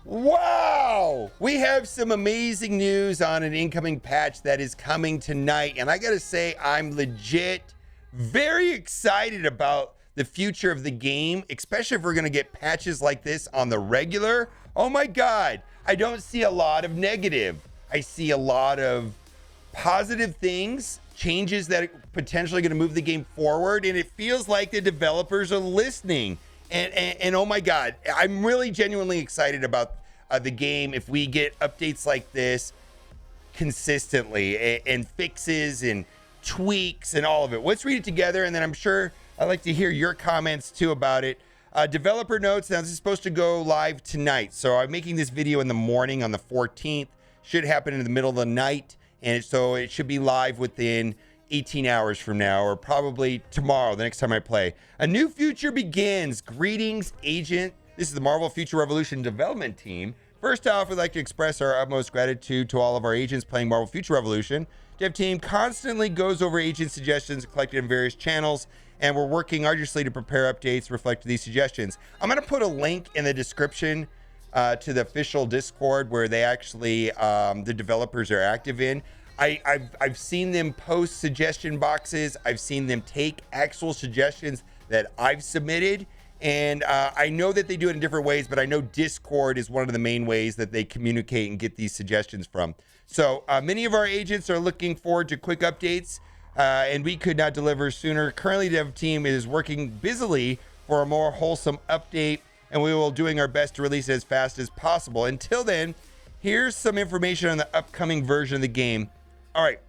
Wow! We have some amazing news on an incoming patch that is coming tonight. And I gotta say, I'm legit very excited about the future of the game, especially if we're gonna get patches like this on the regular. Oh my God, I don't see a lot of negative. I see a lot of positive things, changes that are potentially gonna move the game forward. And it feels like the developers are listening. And oh my God, I'm really genuinely excited about the game if we get updates like this consistently and fixes and tweaks and all of it. Let's read it together, and then I'm sure I'd like to hear your comments too about it. Developer notes. Now, this is supposed to go live tonight, so I'm making this video in the morning on the 14th. Should happen in the middle of the night, and so it should be live within 18 hours from now, or probably tomorrow, the next time I play. A new future begins. Greetings, agent. This is the Marvel Future Revolution development team. First off, we'd like to express our utmost gratitude to all of our agents playing Marvel Future Revolution. Dev team constantly goes over agent suggestions collected in various channels, and we're working arduously to prepare updates reflecting these suggestions. I'm going to put a link in the description to the official Discord where they actually, the developers are active in. I've seen them post suggestion boxes. I've seen them take actual suggestions that I've submitted. And I know that they do it in different ways, but I know Discord is one of the main ways that they communicate and get these suggestions from. So many of our agents are looking forward to quick updates, and we could not deliver sooner. Currently, the dev team is working busily for a more wholesome update, and we will doing our best to release it as fast as possible. Until then, here's some information on the upcoming version of the game. All right,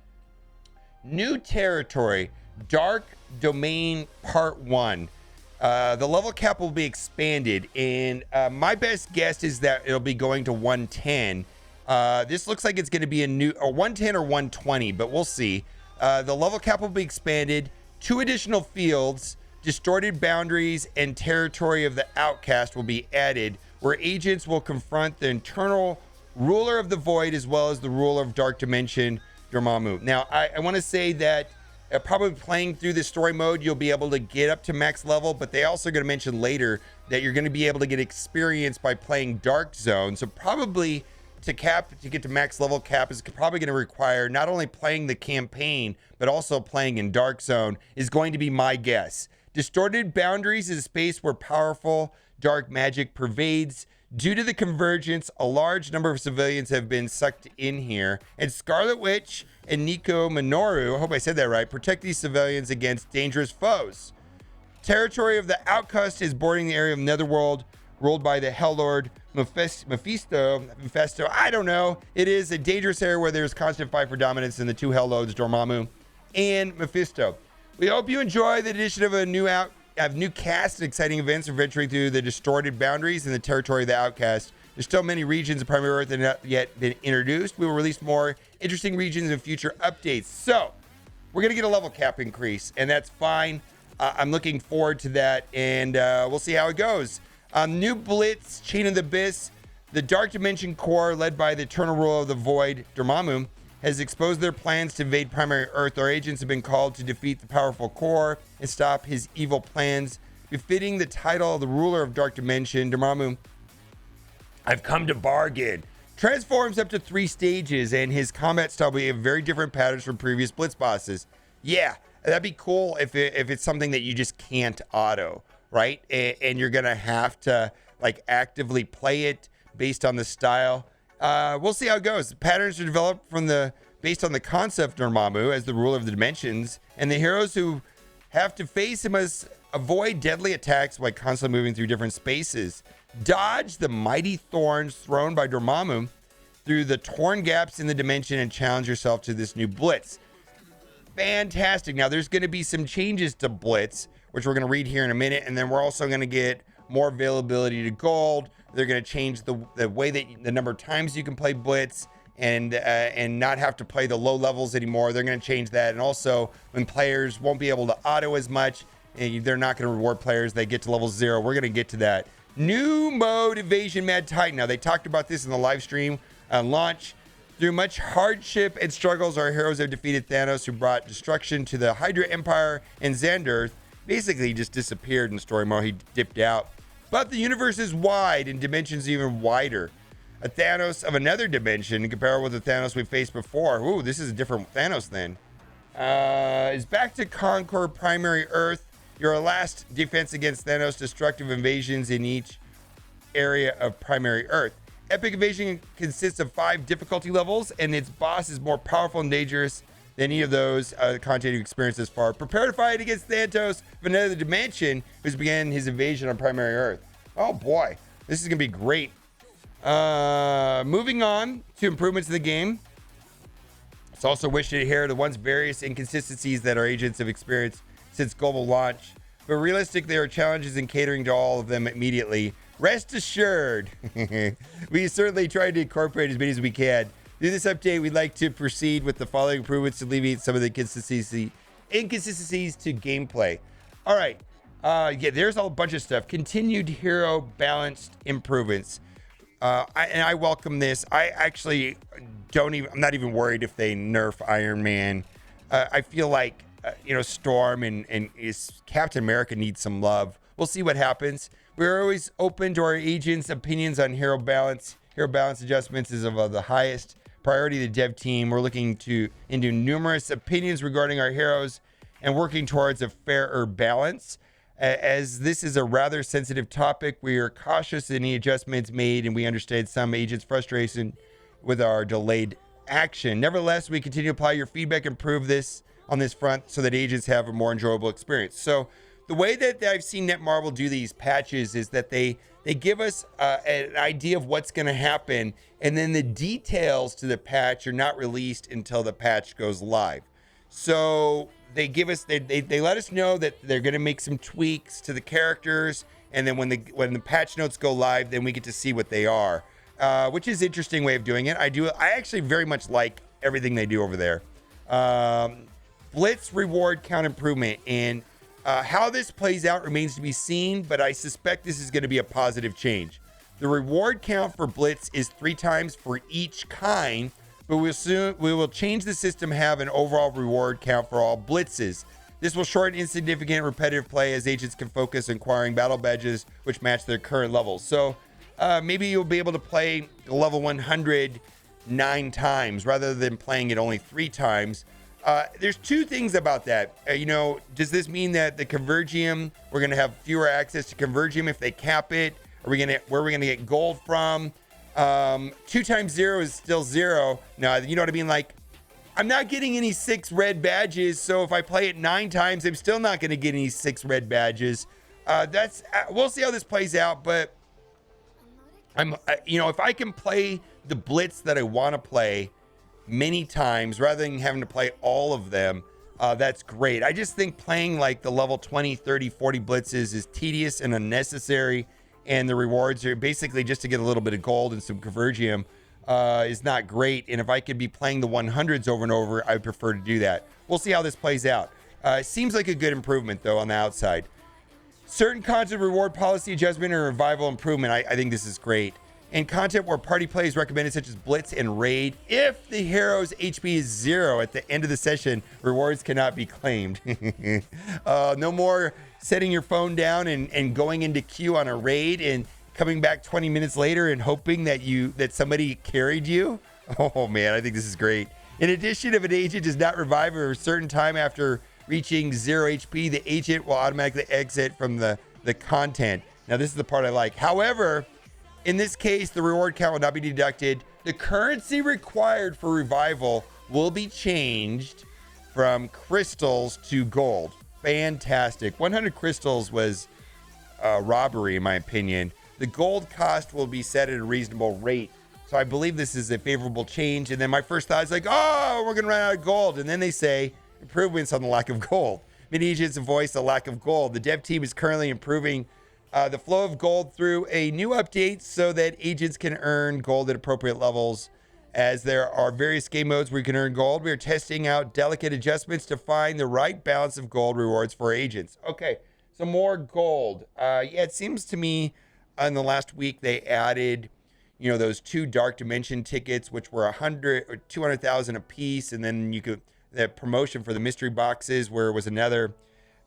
new territory, Dark Domain Part 1. The level cap will be expanded, and my best guess is that it'll be going to 110. This looks like it's going to be a 110 or 120, but we'll see. The level cap will be expanded. 2 additional fields, distorted boundaries, and territory of the outcast will be added, where agents will confront the internal ruler of the void as well as the ruler of dark dimension, Dormammu. Now, I want to say that probably playing through this story mode, you'll be able to get up to max level, but they also going to mention later that you're going to be able to get experience by playing Dark Zone. So probably to get to max level cap is probably going to require not only playing the campaign, but also playing in Dark Zone is going to be my guess. Distorted Boundaries is a space where powerful dark magic pervades. Due to the convergence, a large number of civilians have been sucked in here, and Scarlet Witch and Nico Minoru, I hope I said that right, protect these civilians against dangerous foes. Territory of the Outcast is bordering the area of Netherworld, ruled by the Hell Lord Mephisto, I don't know. It is a dangerous area where there's constant fight for dominance in the 2 Hell Lords, Dormammu and Mephisto. We hope you enjoy the addition of a new cast and exciting events adventuring through the distorted boundaries in the territory of the Outcast. There's still many regions of Primary Earth that have not yet been introduced. We will release more interesting regions in future updates. So we're going to get a level cap increase, and that's fine. I'm looking forward to that, and we'll see how it goes. New Blitz, Chain of the Abyss, the Dark Dimension Core, led by the Eternal Ruler of the Void, Dormammu, has exposed their plans to invade Primary Earth. Our agents have been called to defeat the powerful Core and stop his evil plans. Befitting the title of the ruler of Dark Dimension, Dormammu, I've come to bargain. Transforms up to 3 stages, and his combat style will be very different patterns from previous Blitz bosses. Yeah, that'd be cool if it's something that you just can't auto, right? And you're gonna have to like actively play it based on the style. We'll see how it goes. The patterns are developed based on the concept of Dormammu as the ruler of the dimensions, and the heroes who have to face him must avoid deadly attacks by constantly moving through different spaces. Dodge the mighty thorns thrown by Dormammu through the torn gaps in the dimension and challenge yourself to this new Blitz. Fantastic. Now, there's going to be some changes to Blitz, which we're going to read here in a minute, and then we're also going to get more availability to gold. They're going to change the way that the number of times you can play Blitz and not have to play the low levels anymore. They're going to change that. And also, when players won't be able to auto as much, they're not going to reward players. They get to level 0. We're going to get to that. New mode, Invasion Mad Titan. Now, they talked about this in the live stream launch. Through much hardship and struggles, our heroes have defeated Thanos, who brought destruction to the Hydra Empire, and Xander basically just disappeared in story mode. He dipped out. But the universe is wide and dimensions even wider. a Thanos of another dimension, comparable with the Thanos we faced before. Ooh, this is a different Thanos then. Is back to Concord Primary Earth. Your last defense against Thanos' destructive invasions in each area of Primary Earth. Epic Invasion consists of 5 difficulty levels, and its boss is more powerful and dangerous than any of those content you've experienced thus far. Prepare to fight against Thanos of another dimension, who's began his invasion on Primary Earth. Oh boy, this is gonna be great. Moving on to improvements in the game. It's also wish to hear the once various inconsistencies that our agents have experienced since global launch, but realistically, there are challenges in catering to all of them immediately. Rest assured, we certainly tried to incorporate as many as we can. Through this update, we'd like to proceed with the following improvements to alleviate some of the inconsistencies to gameplay. All right, yeah, there's a bunch of stuff. Continued hero balanced improvements. I welcome this. I actually I'm not even worried if they nerf Iron Man. I feel like, Storm and Captain America needs some love. We'll see what happens. We're always open to our agents' opinions on hero balance. Hero balance adjustments is of the highest priority of the dev team. We're looking into numerous opinions regarding our heroes and working towards a fairer balance. As this is a rather sensitive topic, we are cautious in any adjustments made, and we understand some agents' frustration with our delayed action. Nevertheless, we continue to apply your feedback and improve this on this front so that agents have a more enjoyable experience. So the way that I've seen Netmarble do these patches is that they give us an idea of what's going to happen, and then the details to the patch are not released until the patch goes live. So they give us they let us know that they're going to make some tweaks to the characters, and then when the patch notes go live, then we get to see what they are, which is an interesting way of doing it. I actually very much like everything they do over there. Blitz reward count improvement, and how this plays out remains to be seen, but I suspect this is going to be a positive change. The reward count for Blitz is 3 times for each kind, but we will change the system to have an overall reward count for all Blitzes. This will shorten insignificant repetitive play as agents can focus on acquiring battle badges which match their current levels. So maybe you'll be able to play level 100 9 times rather than playing it only 3 times. There's 2 things about that. Does this mean that the Convergium, we're going to have fewer access to Convergium if they cap it? Where are we going to get gold from? 2 times 0 is still 0. Now, you know what I mean? Like, I'm not getting any 6 red badges. So if I play it 9 times, I'm still not going to get any 6 red badges. We'll see how this plays out. But if I can play the Blitz that I want to play many times rather than having to play all of them, that's great. I just think playing like the level 20, 30, 40 Blitzes is tedious and unnecessary, and the rewards are basically just to get a little bit of gold and some Convergium is not great. And if I could be playing the 100s over and over, I would prefer to do that. We'll see how this plays out. It seems like a good improvement though on the outside. Certain content reward policy adjustment or revival improvement. I think this is great. And content where party play is recommended, such as Blitz and Raid. If the hero's HP is 0 at the end of the session, rewards cannot be claimed. No more setting your phone down and going into queue on a raid and coming back 20 minutes later and hoping that somebody carried you. Oh man, I think this is great. In addition, if an agent does not revive at a certain time after reaching 0 HP, the agent will automatically exit from the content. Now, this is the part I like. However, in this case, the reward count will not be deducted. The currency required for revival will be changed from crystals to gold. Fantastic. 100 crystals was robbery, in my opinion. The gold cost will be set at a reasonable rate. So I believe this is a favorable change. And then my first thought is like, oh, we're going to run out of gold. And then they say improvements on the lack of gold. Many agents voice a lack of gold. The dev team is currently improving the flow of gold through a new update so that agents can earn gold at appropriate levels. As there are various game modes where you can earn gold, we are testing out delicate adjustments to find the right balance of gold rewards for agents. Okay, so more gold. Yeah, it seems to me in the last week they added, those 2 Dark Dimension tickets, which were 100 or 200,000 a piece, and then the promotion for the mystery boxes where it was another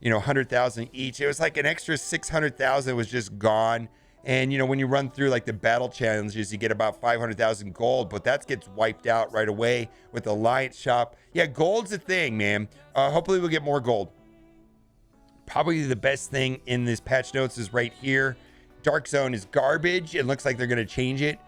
100,000 each. It was like an extra 600,000 was just gone. And, you know, when you run through like the battle challenges, you get about 500,000 gold, but that gets wiped out right away with the Alliance shop. Yeah, gold's a thing, man. Hopefully we'll get more gold. Probably the best thing in this patch notes is right here. Dark Zone is garbage. It looks like they're going to change it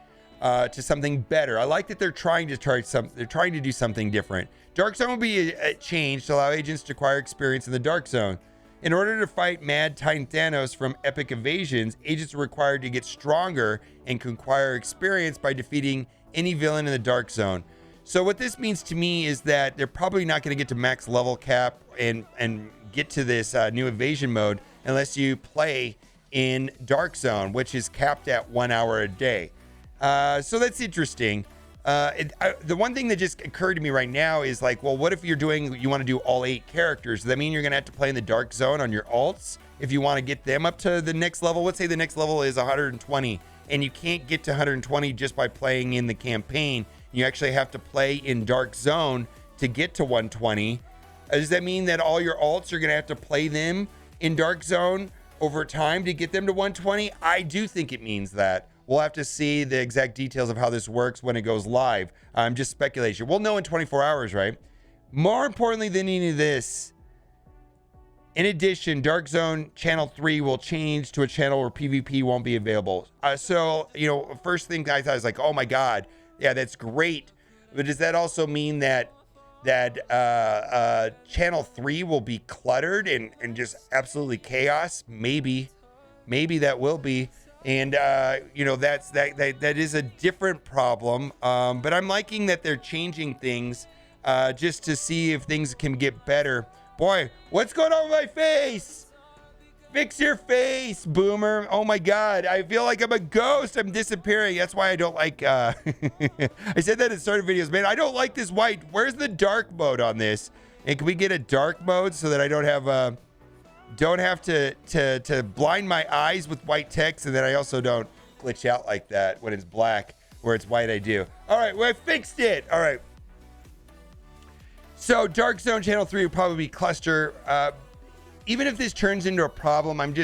to something better. I like that they're trying to do something different. Dark Zone will be a change to allow agents to acquire experience in the Dark Zone. In order to fight Mad Titan Thanos from epic evasions, agents are required to get stronger and can acquire experience by defeating any villain in the Dark Zone. So what this means to me is that they're probably not going to get to max level cap and get to this new evasion mode unless you play in Dark Zone, which is capped at 1 hour a day. So that's interesting. The one thing that just occurred to me right now is like, well, what if you want to do all 8 characters? Does that mean you're going to have to play in the Dark Zone on your alts if you want to get them up to the next level? Let's say the next level is 120 and you can't get to 120 just by playing in the campaign. You actually have to play in Dark Zone to get to 120. Does that mean that all your alts are going to have to play them in Dark Zone over time to get them to 120? I do think it means that. We'll have to see the exact details of how this works when it goes live. Just speculation. We'll know in 24 hours, right? More importantly than any of this, in addition, Dark Zone Channel 3 will change to a channel where PvP won't be available. So, you know, first thing I thought was like, oh my God, yeah, that's great. But does that also mean that Channel 3 will be cluttered and just absolutely chaos? Maybe that will be. And, you know, that is a different problem. But I'm liking that they're changing things just to see if things can get better. Boy, what's going on with my face? Fix your face, boomer. Oh, my God. I feel like I'm a ghost. I'm disappearing. That's why I don't like... I said that in started videos. Man, I don't like this white. Where's the dark mode on this? And can we get a dark mode so that I don't have... don't have to blind my eyes with white text, and then I also don't glitch out like that when it's black. Where it's white, I do. All right, well, I fixed it. All right. So Dark Zone Channel 3 will probably be cluster. Even if this turns into a problem, I'm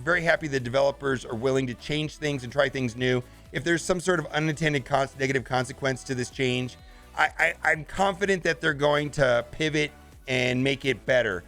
very happy the developers are willing to change things and try things new. If there's some sort of unintended negative consequence to this change, I'm confident that they're going to pivot and make it better.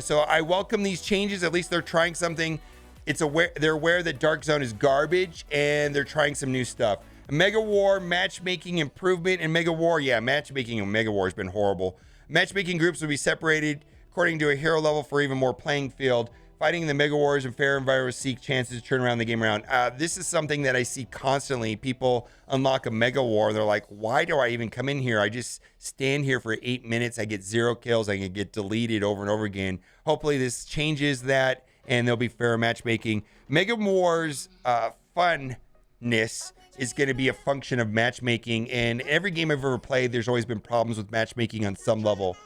So I welcome these changes. At least they're trying something. They're aware that Dark Zone is garbage, and they're trying some new stuff. Mega War matchmaking improvement in Mega War. Yeah, matchmaking in Mega War has been horrible. Matchmaking groups will be separated according to a hero level for even more playing field. Fighting in the Mega Wars and fair environments seek chances to turn around the game around. This is something that I see constantly. People unlock a Mega War. They're like, why do I even come in here? I just stand here for 8 minutes. I get 0 kills. I can get deleted over and over again. Hopefully this changes that and there'll be fair matchmaking. Mega Wars funness is going to be a function of matchmaking. And every game I've ever played, there's always been problems with matchmaking on some level.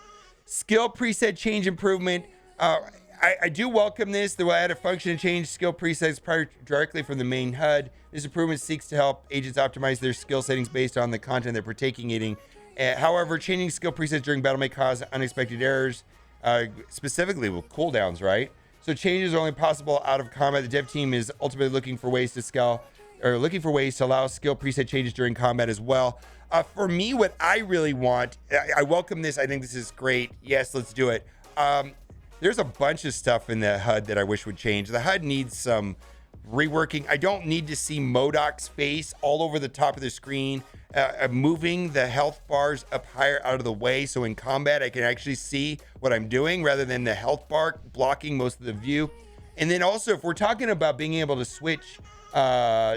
Skill preset change improvement. I do welcome this. They will add a function to change skill presets directly from the main HUD. This improvement seeks to help agents optimize their skill settings based on the content they're partaking in. However, changing skill presets during battle may cause unexpected errors, specifically with cooldowns, right? So changes are only possible out of combat. The dev team is ultimately looking for ways to allow skill preset changes during combat as well. For me, what I really want, I welcome this. I think this is great. Yes, let's do it. There's a bunch of stuff in the HUD that I wish would change. The HUD needs some reworking. I don't need to see MODOK's face all over the top of the screen, moving the health bars up higher out of the way. So in combat, I can actually see what I'm doing rather than the health bar blocking most of the view. And then also, if we're talking about being able to switch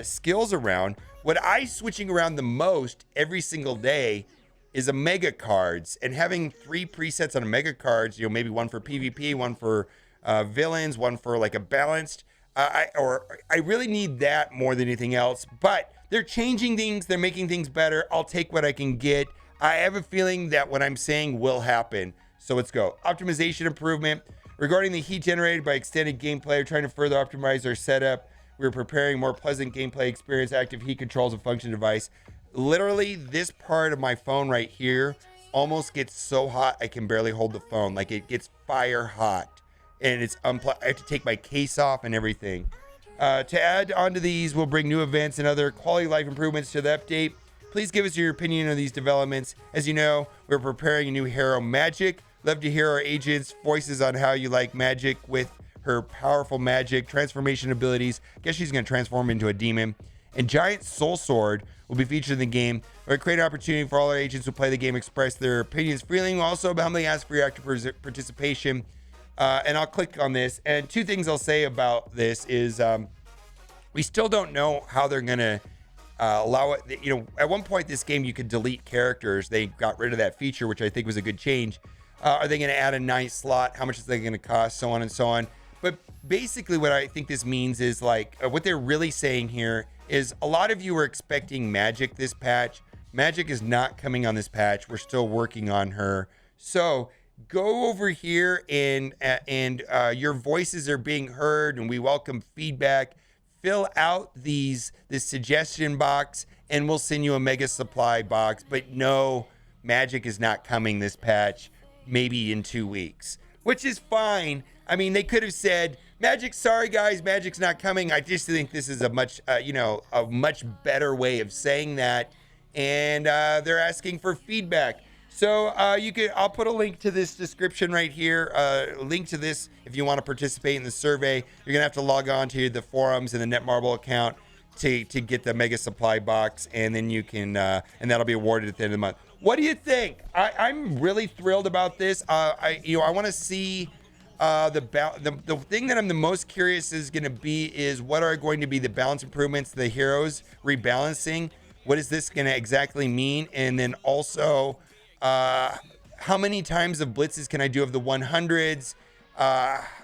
skills around, what I switching around the most every single day is a mega cards, and having 3 presets on a mega cards, you know, maybe one for PvP, one for villains, one for like a balanced. I really need that more than anything else. But they're changing things, they're making things better. I'll take what I can get. I have a feeling that what I'm saying will happen. So let's go. Optimization improvement. Regarding the heat generated by extended gameplay, we're trying to further optimize our setup. We're preparing more pleasant gameplay experience, active heat controls, and function device. Literally, this part of my phone right here almost gets so hot I can barely hold the phone. Like, it gets fire hot, and it's I have to take my case off and everything. To add onto these, we'll bring new events and other quality life improvements to the update. Please give us your opinion on these developments. As you know, we're preparing a new hero, Magic. Love to hear our agents' voices on how you like Magic with her powerful magic transformation abilities. Guess she's going to transform into a demon. And Giant Soul Sword will be featured in the game. We're creating an opportunity for all our agents who play the game express their opinions freely. We'll also humbly ask for your active participation. And I'll click on this. And two things I'll say about this is we still don't know how they're going to allow it. You know, at one point this game you could delete characters. They got rid of that feature, which I think was a good change. Are they going to add a night slot? How much is that going to cost? So on and so on. But basically what I think this means is like what they're really saying here is a lot of you were expecting Magic this patch. Magic is not coming on this patch. We're still working on her. So go over here and your voices are being heard and we welcome feedback. Fill out this suggestion box and we'll send you a mega supply box. But no, Magic is not coming this patch, maybe in 2 weeks, which is fine. I mean, they could have said, Magic, sorry guys, Magic's not coming. I just think this is a much better way of saying that. And they're asking for feedback. So I'll put a link to this description right here. A link to this if you want to participate in the survey. You're gonna have to log on to the forums and the Netmarble account to get the mega supply box, and then you can and that'll be awarded at the end of the month. What do you think? I'm really thrilled about this. I want to see the thing that I'm the most curious is going to be is what are going to be the balance improvements, the heroes rebalancing. What is this going to exactly mean? And then also, how many times of blitzes can I do of the 100s?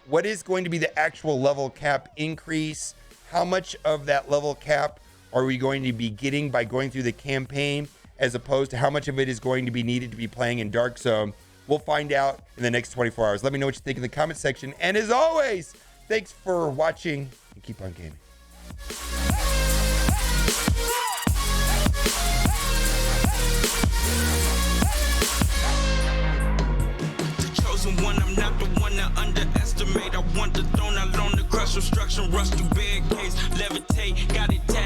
What is going to be the actual level cap increase? How much of that level cap are we going to be getting by going through the campaign, as opposed to how much of it is going to be needed to be playing in Dark Zone? We'll find out in the next 24 hours. Let me know what you think in the comment section. And as always, thanks for watching and keep on gaming. The chosen one, I'm not the one to underestimate. I want the throne, I loan the crush, obstruction, rush through barricades, levitate, got it.